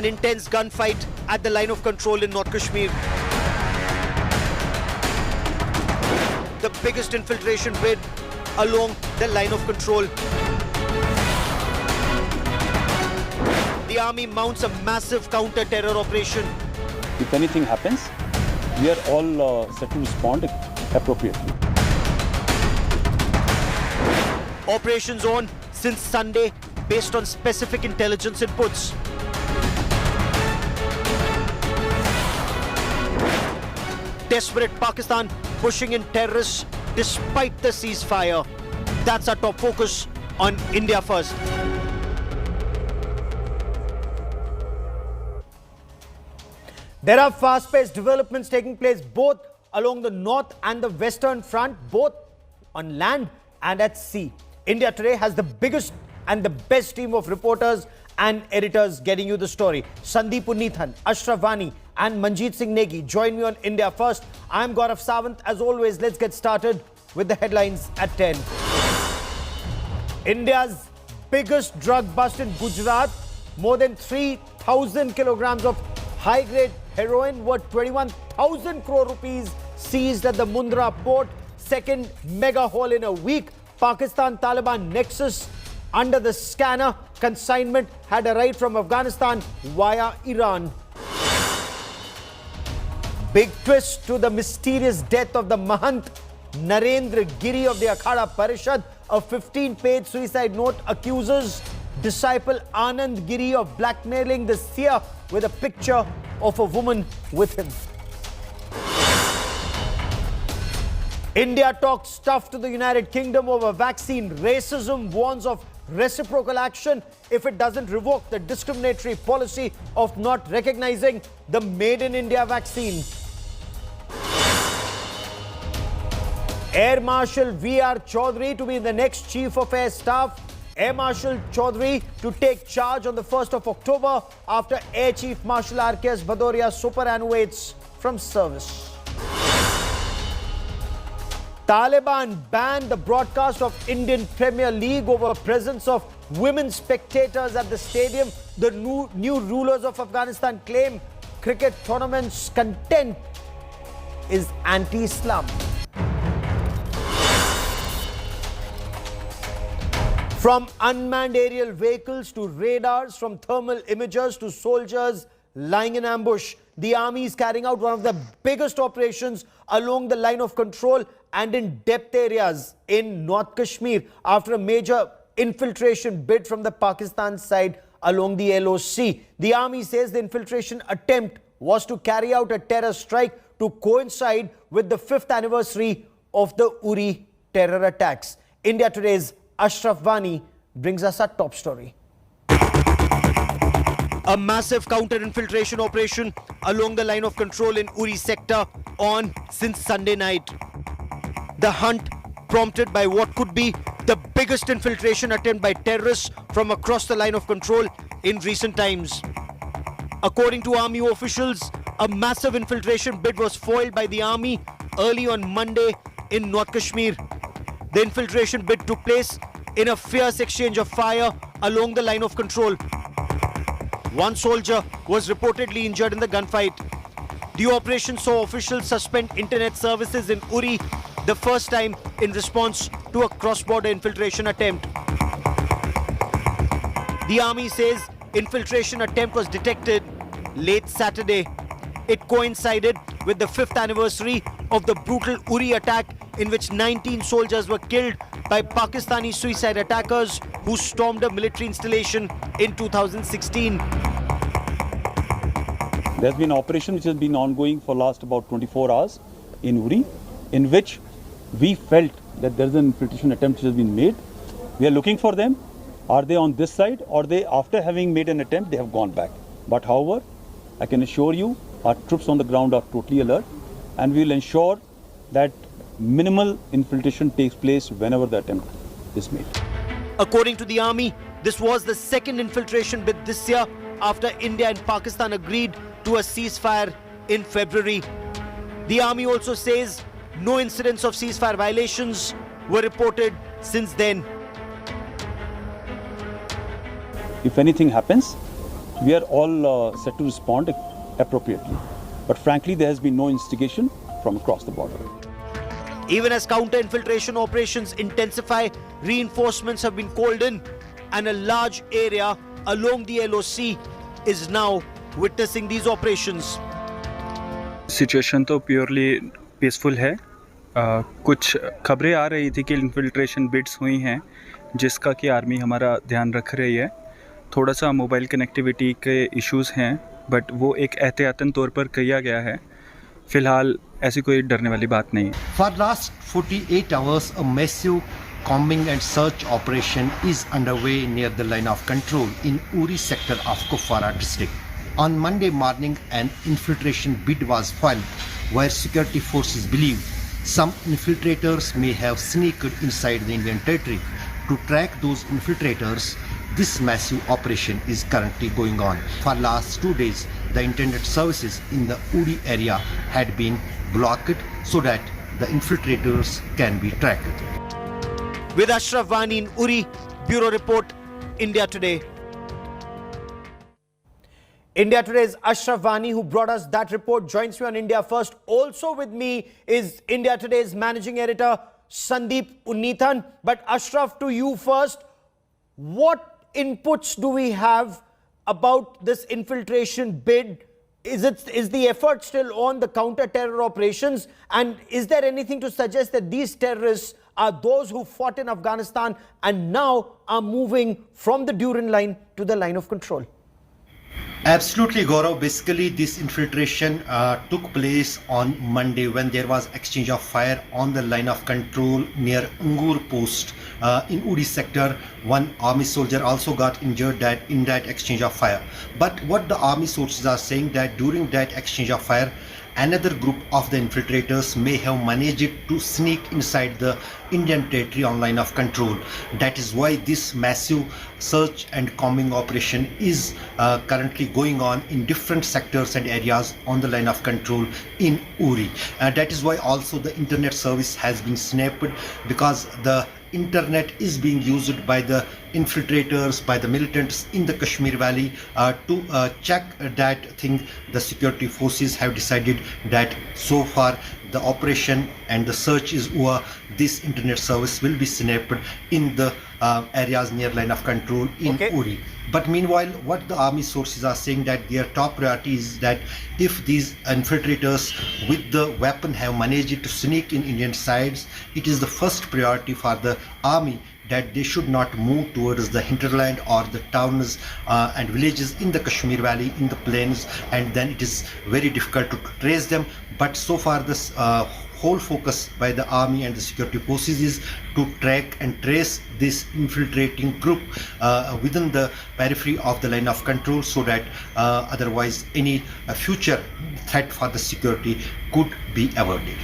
An intense gunfight at the line of control in North Kashmir. The biggest infiltration bid along the line of control. The army mounts a massive counter-terror operation. If anything happens, we are all set to respond appropriately. Operations on since Sunday based on specific intelligence inputs. Desperate Pakistan pushing in terrorists despite the ceasefire. That's our top focus on India First. There are fast-paced developments taking place both along the north and the western front, both on land and at sea. India Today has the biggest and the best team of reporters and editors getting you the story. Sandeep Unnithan, Ashraf Vani and Manjeet Singh Negi join me on India First. I'm Gaurav Sawant. As always, let's get started with the headlines at 10. India's biggest drug bust in Gujarat. More than 3,000 kilograms of high-grade heroin worth 21,000 crore rupees seized at the Mundra port. Second mega haul in a week. Pakistan-Taliban nexus under the scanner. Consignment had arrived from Afghanistan via Iran. Big twist to the mysterious death of the Mahant Narendra Giri of the Akhada Parishad. A 15-page suicide note accuses disciple Anand Giri of blackmailing the seer with a picture of a woman with him. India talks tough to the United Kingdom over vaccine. Racism warns of reciprocal action if it doesn't revoke the discriminatory policy of not recognizing the Made in India vaccine. Air Marshal V.R. Chaudhary to be the next Chief of Air Staff. Air Marshal Chaudhary to take charge on the 1st of October after Air Chief Marshal R.K.S. Bhadoria superannuates from service. Taliban banned the broadcast of Indian Premier League over presence of women spectators at the stadium. The new rulers of Afghanistan claim cricket tournament's content is anti-Islam. From unmanned aerial vehicles to radars, from thermal imagers to soldiers lying in ambush, the army is carrying out one of the biggest operations along the line of control and in depth areas in North Kashmir after a major infiltration bid from the Pakistan side along the LOC. The army says the infiltration attempt was to carry out a terror strike to coincide with the 5th anniversary of the Uri terror attacks. India Today's Ashraf Vani brings us our top story. A massive counter-infiltration operation along the line of control in Uri Sector on since Sunday night. The hunt prompted by what could be the biggest infiltration attempt by terrorists from across the line of control in recent times. According to army officials, a massive infiltration bid was foiled by the army early on Monday in North Kashmir. The infiltration bid took place in a fierce exchange of fire along the line of control. One soldier was reportedly injured in the gunfight. The operation saw officials suspend internet services in Uri, the first time in response to a cross-border infiltration attempt. The army says infiltration attempt was detected late Saturday. It coincided with the 5th anniversary of the brutal Uri attack in which 19 soldiers were killed by Pakistani suicide attackers who stormed a military installation in 2016. There's been an operation which has been ongoing for last about 24 hours in Uri, in which we felt that there's an infiltration attempt which has been made. We are looking for them. Are they on this side, or they, after having made an attempt, they have gone back? But however, I can assure you, our troops on the ground are totally alert, and we will ensure that minimal infiltration takes place whenever the attempt is made. According to the army, this was the second infiltration bid this year after India and Pakistan agreed to a ceasefire in February. The army also says no incidents of ceasefire violations were reported since then. If anything happens, We are all set to respond appropriately. But frankly, there has been no instigation from across the border. Even as counter-infiltration operations intensify, reinforcements have been called in, and a large area along the LOC is now witnessing these operations. Situation तो purely peaceful है। कुछ खबरें आ रही थी कि infiltration bits हुई हैं जिसका कि आर्मी हमारा ध्यान रख रही है। थोड़ा सा मोबाइल कनेक्टिविटी के इश्यूज़ हैं, बट वो एक एहतियातन तौर पर किया गया है। फ़िलहाल ऐसी कोई डरने वाली बात नहीं है। For last 48 hours, a massive combing and search operation is underway near the line of control in Uri sector of Kupwara district. On Monday morning, an infiltration bid was filed where security forces believe some infiltrators may have sneaked inside the Indian territory. To track those infiltrators, this massive operation is currently going on. For last 2 days, the internet services in the Uri area had been blocked so that the infiltrators can be tracked. With Ashraf Wani in Uri, Bureau Report, India Today. India Today's Ashraf Wani, who brought us that report, joins me on India First. Also with me is India Today's managing editor, Sandeep Unnithan. But Ashraf, to you first, what inputs do we have about this infiltration bid? Is the effort still on the counter-terror operations? And is there anything to suggest that these terrorists are those who fought in Afghanistan and now are moving from the Durand line to the line of control? Absolutely, Gaurav. Basically, this infiltration took place on Monday when there was exchange of fire on the line of control near Ungur post in Uri sector. One army soldier also got injured in that exchange of fire. But what the army sources are saying that during that exchange of fire, another group of the infiltrators may have managed to sneak inside the Indian territory on line of control. That is why this massive search and combing operation is currently going on in different sectors and areas on the line of control in Uri. That is why also the internet service has been snapped, because the internet is being used by the infiltrators, by the militants in the Kashmir Valley to check that thing. The security forces have decided that so far the operation and the search is over. This internet service will be snapped in the areas near line of control in Uri. But meanwhile, what the army sources are saying that their top priority is that if these infiltrators with the weapon have managed to sneak in Indian sides, it is the first priority for the army that they should not move towards the hinterland or the towns and villages in the Kashmir Valley, in the plains, and then it is very difficult to trace them. But so far this whole focus by the army and the security forces is to track and trace this infiltrating group within the periphery of the line of control, so that otherwise any future threat for the security could be avoided.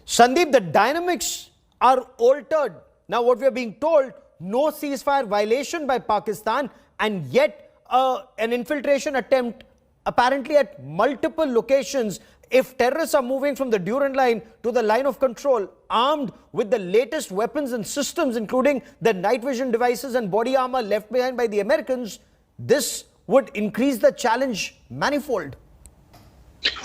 Sandeep, the dynamics are altered. Now what we are being told, no ceasefire violation by Pakistan, and yet an infiltration attempt apparently at multiple locations. If terrorists are moving from the Durand line to the line of control, armed with the latest weapons and systems, including the night vision devices and body armor left behind by the Americans, this would increase the challenge manifold.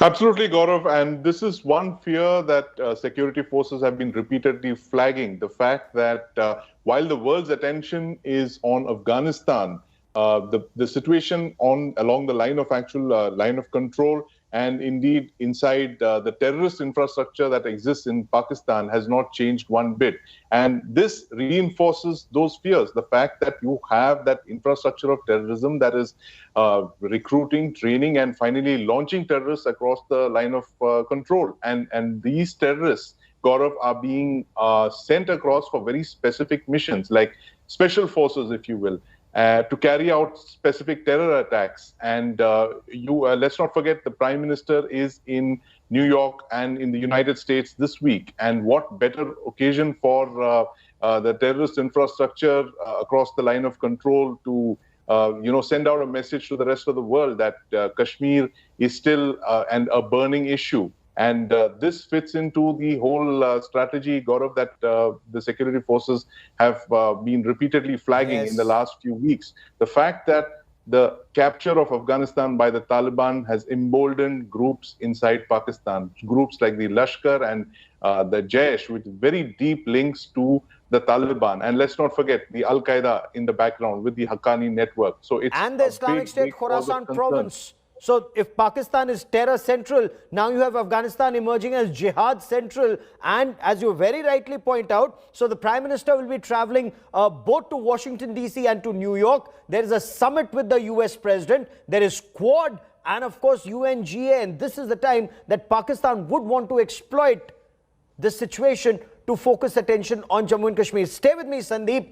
Absolutely, Gaurav. And this is one fear that security forces have been repeatedly flagging. The fact that while the world's attention is on Afghanistan, the situation along the line of line of control and indeed inside the terrorist infrastructure that exists in Pakistan has not changed one bit. And this reinforces those fears. The fact that you have that infrastructure of terrorism that is recruiting, training, and finally launching terrorists across the line of control. And these terrorists, Gaurav, are being sent across for very specific missions, like special forces, if you will, to carry out specific terror attacks. And let's not forget, the Prime Minister is in New York and in the United States this week. And what better occasion for the terrorist infrastructure across the line of control to send out a message to the rest of the world that Kashmir is still a burning issue. And this fits into the whole strategy, Gaurav, that the security forces have been repeatedly flagging in the last few weeks. The fact that the capture of Afghanistan by the Taliban has emboldened groups inside Pakistan, groups like the Lashkar and the Jaish, with very deep links to the Taliban. And let's not forget the Al-Qaeda in the background with the Haqqani network. So it's and the Islamic State Khorasan province. So if Pakistan is terror central, now you have Afghanistan emerging as jihad central. And as you very rightly point out, so the Prime Minister will be traveling both to Washington DC and to New York. There is a summit with the US President. There is Quad and of course UNGA. And this is the time that Pakistan would want to exploit this situation to focus attention on Jammu and Kashmir. Stay with me, Sandeep.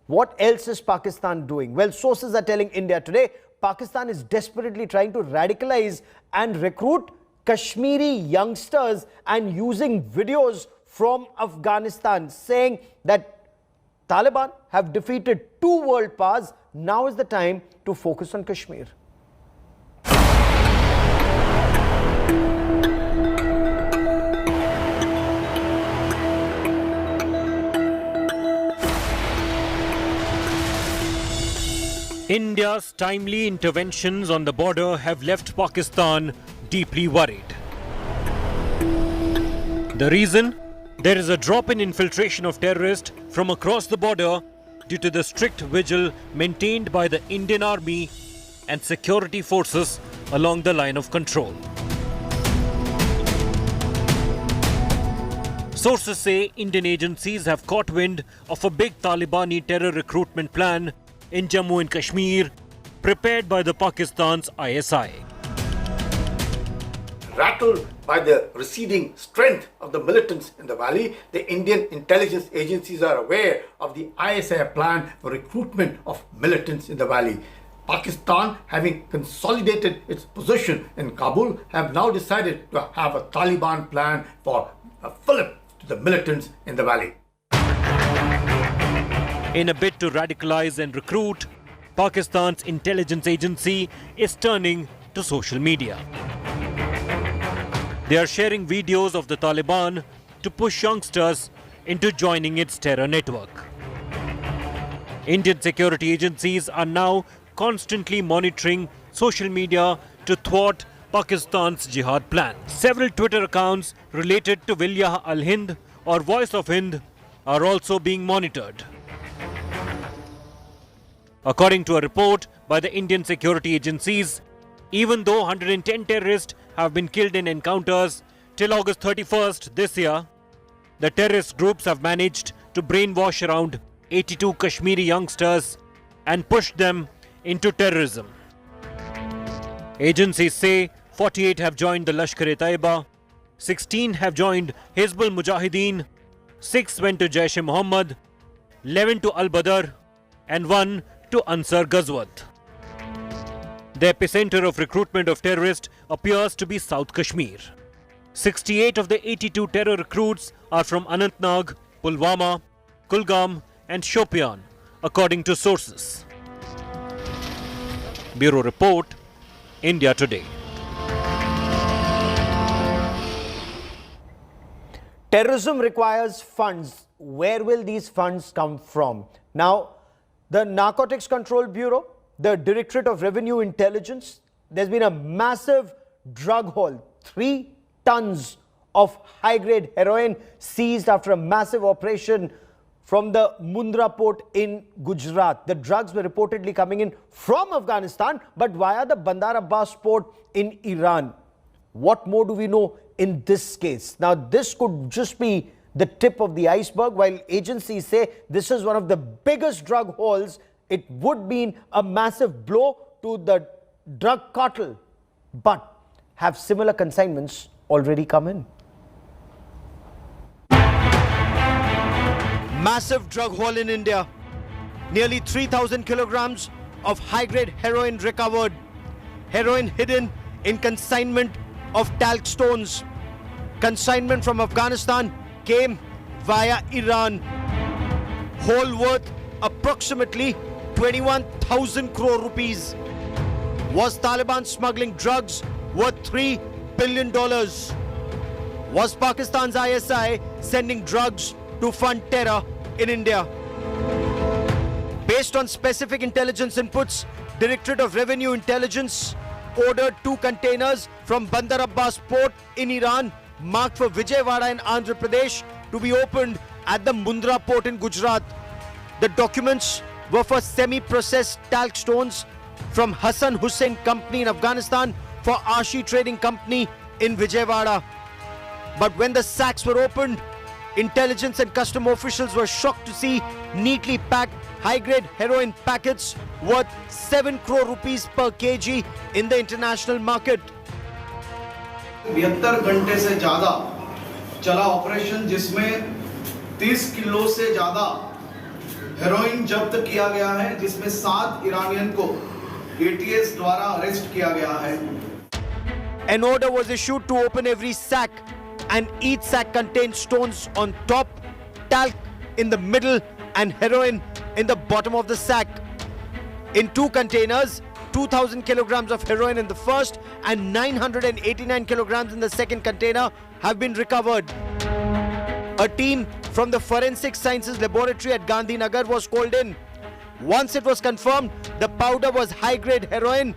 What else is Pakistan doing? Well, sources are telling India today, Pakistan is desperately trying to radicalize and recruit Kashmiri youngsters and using videos from Afghanistan saying that Taliban have defeated 2 world powers. Now is the time to focus on Kashmir. India's timely interventions on the border have left Pakistan deeply worried. The reason? There is a drop in infiltration of terrorists from across the border due to the strict vigil maintained by the Indian Army and security forces along the line of control. Sources say Indian agencies have caught wind of a big Talibani terror recruitment plan in Jammu and Kashmir, prepared by the Pakistan's ISI. Rattled by the receding strength of the militants in the valley, the Indian intelligence agencies are aware of the ISI plan for recruitment of militants in the valley. Pakistan, having consolidated its position in Kabul, have now decided to have a Taliban plan for a fillip to the militants in the valley. In a bid to radicalize and recruit, Pakistan's intelligence agency is turning to social media. They are sharing videos of the Taliban to push youngsters into joining its terror network. Indian security agencies are now constantly monitoring social media to thwart Pakistan's jihad plan. Several Twitter accounts related to Vilayah al-Hind or Voice of Hind are also being monitored. According to a report by the Indian security agencies, even though 110 terrorists have been killed in encounters till August 31st this year, the terrorist groups have managed to brainwash around 82 Kashmiri youngsters and push them into terrorism. Agencies say 48 have joined the Lashkar-e-Taiba, 16 have joined Hizbul Mujahideen, 6 went to Jaish-e-Mohammed, 11 to Al-Badr and 1 to Ansar Ghazwat. The epicenter of recruitment of terrorists appears to be South Kashmir. 68 of the 82 terror recruits are from Anantnag, Pulwama, Kulgam and Shopian, according to sources. Bureau Report, India Today. Terrorism requires funds. Where will these funds come from? Now, the Narcotics Control Bureau, the Directorate of Revenue Intelligence, there's been a massive drug haul. 3 tons of high-grade heroin seized after a massive operation from the Mundra port in Gujarat. The drugs were reportedly coming in from Afghanistan, but via the Bandar Abbas port in Iran. What more do we know in this case? Now, this could just be the tip of the iceberg. While agencies say this is one of the biggest drug hauls, it would mean a massive blow to the drug cartel. But have similar consignments already come in? Massive drug haul in India. Nearly 3,000 kilograms of high-grade heroin recovered. Heroin hidden in consignment of talc stones. Consignment from Afghanistan came via Iran. Haul worth approximately 21,000 crore rupees. Was Taliban smuggling drugs worth $3 billion? Was Pakistan's ISI sending drugs to fund terror in India? Based on specific intelligence inputs, Directorate of Revenue Intelligence ordered 2 containers from Bandar Abbas port in Iran marked for Vijayawada in Andhra Pradesh to be opened at the Mundra port in Gujarat. The documents were for semi-processed talc stones from Hassan Hussain Company in Afghanistan for Ashi Trading Company in Vijayawada. But when the sacks were opened, intelligence and custom officials were shocked to see neatly packed high-grade heroin packets worth 7 crore rupees per kg in the international market. 72 घंटे से ज्यादा चला operation जिसमें 30 kilo से ज्यादा heroin जब्त किया गया है, जिसमें 7 ईरानियन को एटीएस द्वारा अरेस्ट किया गया है. An order was issued to open every sack, and each sack contained stones on top, talc in the middle, and heroin in the bottom of the sack. In 2 containers, 2,000 kilograms of heroin in the first and 989 kilograms in the second container have been recovered. A team from the Forensic Sciences Laboratory at Gandhinagar was called in. Once it was confirmed the powder was high-grade heroin,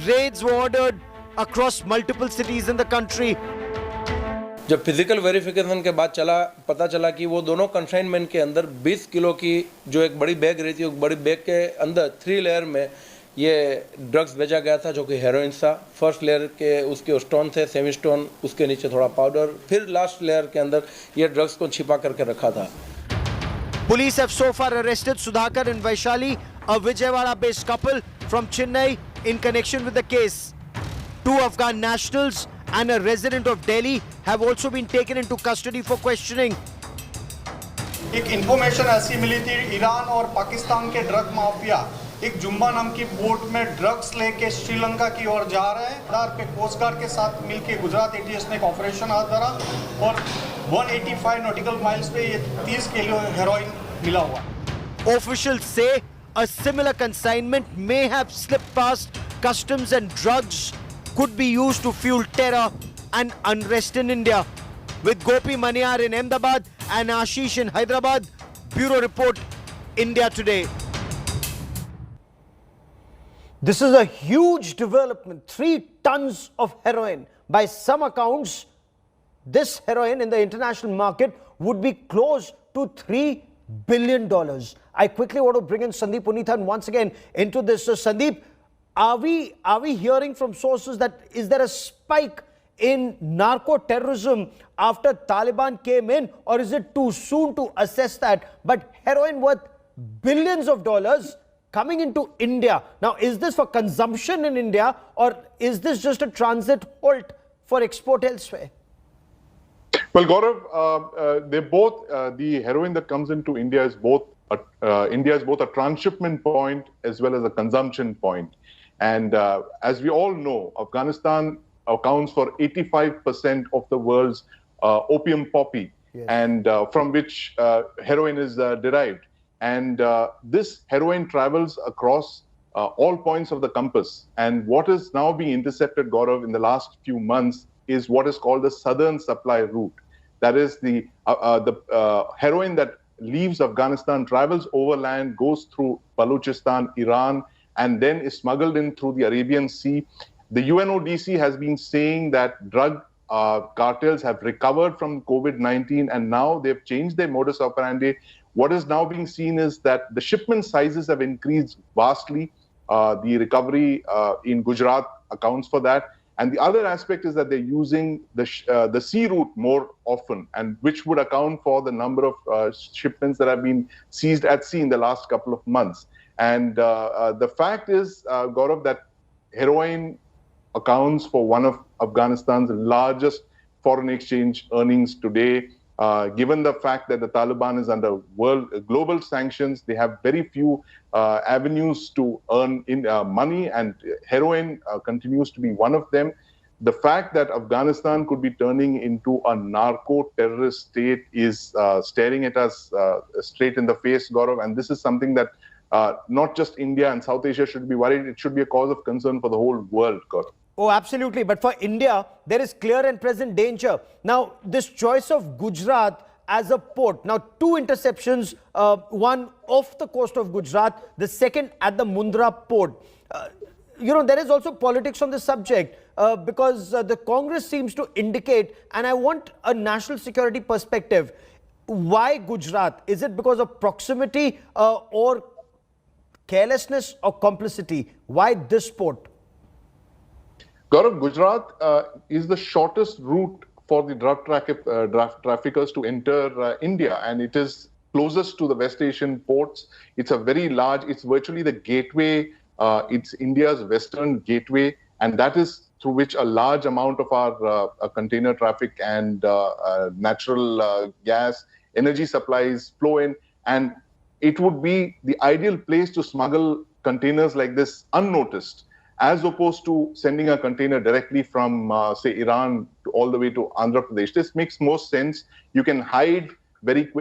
raids were ordered across multiple cities in the country. जब physical verification के बाद पता चला कि वो दोनों consignment के अंदर 20 किलो की जो एक बड़ी बैग रही थी, उस बड़ी बैग के अंदर 3 लेयर में ये ड्रग्स भेजा गया था जो कि हेरोइन था. फर्स्ट लेयर के उसके स्टोन थे, सेमी स्टोन, उसके नीचे थोड़ा पाउडर, फिर लास्ट लेयर के अंदर ये ड्रग्स को छिपा करके रखा था. Police have so far arrested Sudhakar and Vaishali, a Vijayawada-based couple from Chennai, in connection with the case. 2 Afghan nationals and a resident of Delhi have also been taken into custody for questioning. एक information ऐसी मिली थी, Iran और पाकिस्तान के drug mafia एक Zumba नाम की boat में drugs लेके श्रीलंका की ओर जा रहे हैं. आधार पे कोस्ट गार्ड के साथ मिलकर गुजरात एटीएस ने एक ऑपरेशन हाथ धरा और 185 नॉटिकल माइल्स पे ये 30 किलो हेरोइन मिला हुआ. Officials say a similar consignment may have slipped past customs and drugs could be used to fuel terror and unrest in India. With Gopi Maniyar in Ahmedabad and Ashish in Hyderabad, Bureau Report, India Today. This is a huge development. 3 tons of heroin. By some accounts, this heroin in the international market would be close to $3 billion. I quickly want to bring in Sandeep Punithan once again into this. So Sandeep, are we hearing from sources that is there a spike in narco terrorism after Taliban came in, or is it too soon to assess that? But heroin worth billions of dollars coming into India. Now, is this for consumption in India, or is this just a transit halt for export elsewhere? Well, Gaurav, they both the heroin that comes into India is both a transshipment point as well as a consumption point. And as we all know, Afghanistan accounts for 85% of the world's opium poppy, yes, and from which heroin is derived. And this heroin travels across all points of the compass. And what is now being intercepted, Gaurav, in the last few months is what is called the southern supply route. That is the heroin that leaves Afghanistan, travels overland, goes through Balochistan, Iran, and then is smuggled in through the Arabian Sea. The UNODC has been saying that drug cartels have recovered from COVID-19, and now they've changed their modus operandi. What is now being seen is that the shipment sizes have increased vastly. The recovery in Gujarat accounts for that. And the other aspect is that they're using the sea route more often, and which would account for the number of shipments that have been seized at sea in the last couple of months. And the fact is, Gaurav, that heroin accounts for one of Afghanistan's largest foreign exchange earnings today. Given the fact that the Taliban is under global sanctions, they have very few avenues to earn money, and heroin continues to be one of them. The fact that Afghanistan could be turning into a narco-terrorist state is staring at us straight in the face, Gaurav, and this is something that not just India and South Asia should be worried. It should be a cause of concern for the whole world, Gaurav. Oh, absolutely. But for India, there is clear and present danger. Now, this choice of Gujarat as a port. Now, 2 interceptions, one off the coast of Gujarat, the second at the Mundra port. there is also politics on this subject because the Congress seems to indicate, and I want a national security perspective. Why Gujarat? Is it because of proximity or carelessness or complicity? Why this port? Gaurav, Gujarat is the shortest route for the drug traffickers to enter India, and it is closest to the West Asian ports. It's a very large, it's virtually the gateway, it's India's western gateway, and that is through which a large amount of our container traffic and natural gas, energy supplies flow in. And it would be the ideal place to smuggle containers like this unnoticed, as opposed to sending a container directly from, say, Iran all the way to Andhra Pradesh. This makes most sense. You can hide very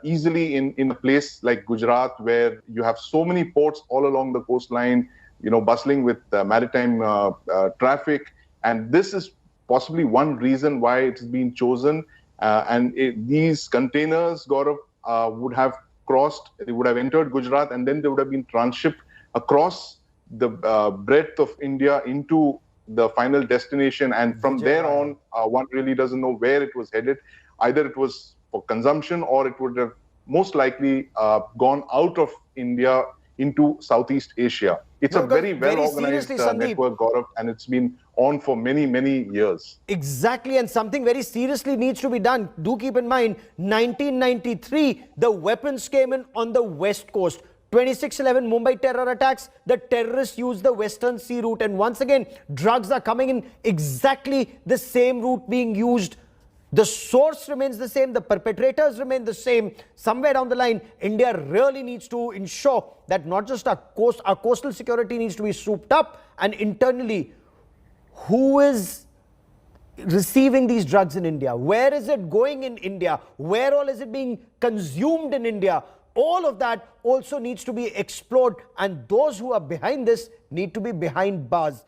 easily in a place like Gujarat, where you have so many ports all along the coastline, bustling with maritime traffic. And this is possibly one reason why it's been chosen. These containers, Gaurav, would have entered Gujarat, and then they would have been transshipped across the breadth of India into the final destination. And from there on, one really doesn't know where it was headed. Either it was for consumption, or it would have most likely gone out of India into Southeast Asia. It's a very well-organized network, Gaurav, and it's been on for many, many years. Exactly, and something very seriously needs to be done. Do keep in mind, 1993, the weapons came in on the west coast. 26/11 Mumbai terror attacks, the terrorists used the Western Sea route, and once again, drugs are coming in exactly the same route being used. The source remains the same, the perpetrators remain the same. Somewhere down the line, India really needs to ensure that not just our coastal security needs to be souped up, and internally, who is receiving these drugs in India? Where is it going in India? Where all is it being consumed in India? All of that also needs to be explored, and those who are behind this need to be behind bars.